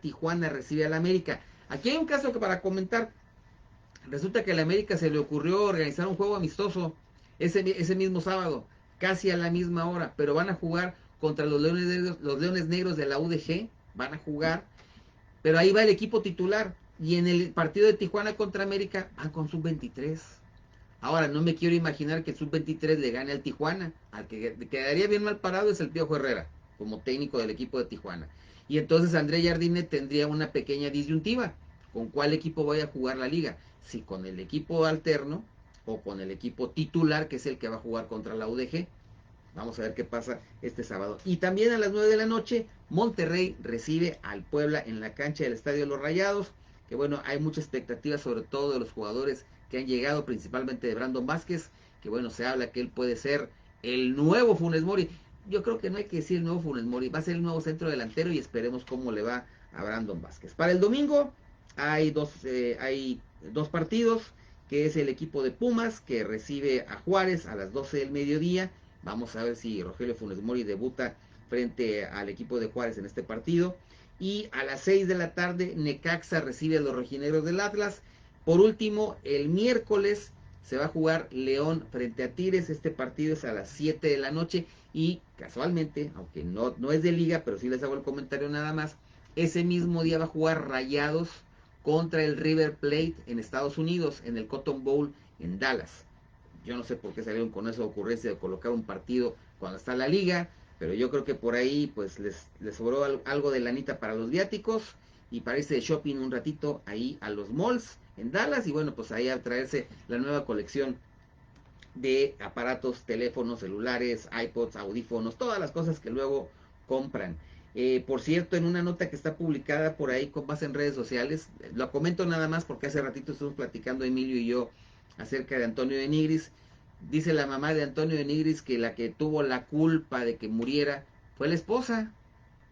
recibe al América. Aquí hay un caso que para comentar. Resulta que a la América se le ocurrió organizar un juego amistoso ese mismo sábado, casi a la misma hora, pero van a jugar contra los Leones Negros de la UDG, van a jugar, pero ahí va el equipo titular, y en el partido de Tijuana contra América van con sub-23. Ahora, no me quiero imaginar que el sub-23 le gane al Tijuana. Al que quedaría bien mal parado es el Piojo Herrera, como técnico del equipo de Tijuana. Y entonces André Jardine tendría una pequeña disyuntiva. ¿Con cuál equipo voy a jugar la liga? Si con el equipo alterno o con el equipo titular, que es el que va a jugar contra la UDG. Vamos a ver qué pasa este sábado. Y también a las 9 de la noche, Monterrey recibe al Puebla en la cancha del Estadio de los Rayados. Que bueno, hay mucha expectativa, sobre todo de los jugadores que han llegado, principalmente de Brandon Vázquez. Que bueno, se habla que él puede ser el nuevo Funes Mori. Yo creo que no hay que decir el nuevo Funes Mori, va a ser el nuevo centro delantero, y esperemos cómo le va a Brandon Vázquez. Para el domingo hay dos partidos, que es el equipo de Pumas, que recibe a Juárez a las 12 del mediodía. Vamos a ver si Rogelio Funes Mori debuta frente al equipo de Juárez en este partido. Y a las 6 de la tarde, Necaxa recibe a los rojinegros del Atlas. Por último, el miércoles se va a jugar León frente a Tigres. Este partido es a las 7 de la noche. Y casualmente, aunque no es de liga, pero sí les hago el comentario nada más, ese mismo día va a jugar Rayados contra el River Plate en Estados Unidos, en el Cotton Bowl en Dallas. Yo no sé por qué salieron con esa ocurrencia de colocar un partido cuando está la liga, pero yo creo que por ahí pues les sobró algo de lanita para los viáticos, y para irse de shopping un ratito ahí a los malls en Dallas, y bueno, pues ahí a traerse la nueva colección de aparatos, teléfonos, celulares, iPods, audífonos, todas las cosas que luego compran. Por cierto, en una nota que está publicada por ahí con base en redes sociales, lo comento nada más porque hace ratito estuvimos platicando Emilio y yo acerca de Antonio de Nigris. Dice la mamá de Antonio de Nigris que la que tuvo la culpa de que muriera fue la esposa.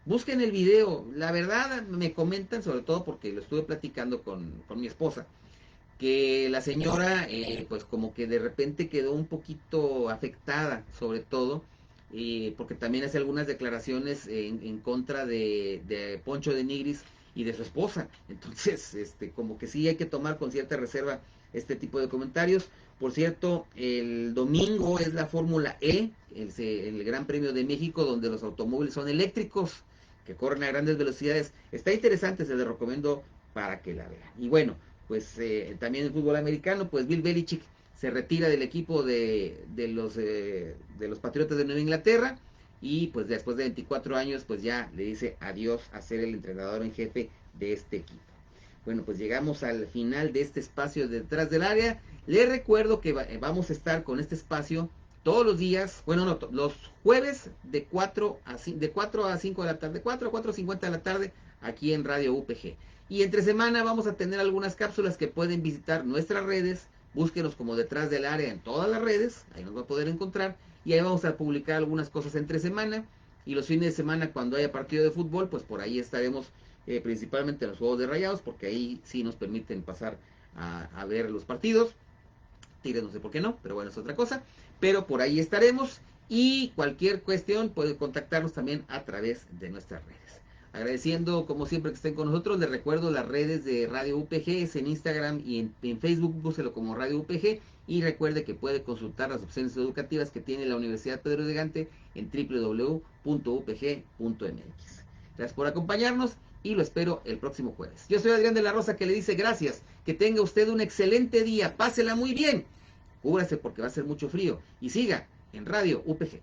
Busquen el video. La verdad me comentan, sobre todo porque lo estuve platicando con mi esposa, que la señora pues como que de repente quedó un poquito afectada, sobre todo porque también hace algunas declaraciones en contra de Poncho de Nigris y de su esposa. Entonces como que sí hay que tomar con cierta reserva este tipo de comentarios. Por cierto, el domingo es la Fórmula E, el Gran Premio de México, donde los automóviles son eléctricos, que corren a grandes velocidades. Está interesante, se les recomiendo para que la vean. Y bueno, pues también el fútbol americano, pues Bill Belichick se retira del equipo de los Patriotas de Nueva Inglaterra, y pues después de 24 años pues ya le dice adiós a ser el entrenador en jefe de este equipo. Bueno, pues llegamos al final de este espacio de Detrás del Área. Les recuerdo que vamos a estar con este espacio todos los días, bueno, no, los jueves de 4 a 5 de la tarde, 4 a 4:50 de la tarde, aquí en Radio UPG. Y entre semana vamos a tener algunas cápsulas que pueden visitar nuestras redes. Búsquenos como Detrás del Área en todas las redes, ahí nos va a poder encontrar. Y ahí vamos a publicar algunas cosas entre semana. Y los fines de semana, cuando haya partido de fútbol, pues por ahí estaremos, principalmente en los juegos de Rayados, porque ahí sí nos permiten pasar a ver los partidos. Tigres no sé por qué no, pero bueno, es otra cosa. Pero por ahí estaremos, y cualquier cuestión puede contactarnos también a través de nuestras redes. Agradeciendo como siempre que estén con nosotros. Les recuerdo las redes de Radio UPG, es en Instagram y en Facebook, búsquelo como Radio UPG. Y recuerde que puede consultar las opciones educativas que tiene la Universidad Pedro de Gante en www.upg.mx. Gracias por acompañarnos y lo espero el próximo jueves. Yo soy Adrián de la Rosa, que le dice gracias, que tenga usted un excelente día, pásela muy bien, cúbrase porque va a ser mucho frío y siga en Radio UPG.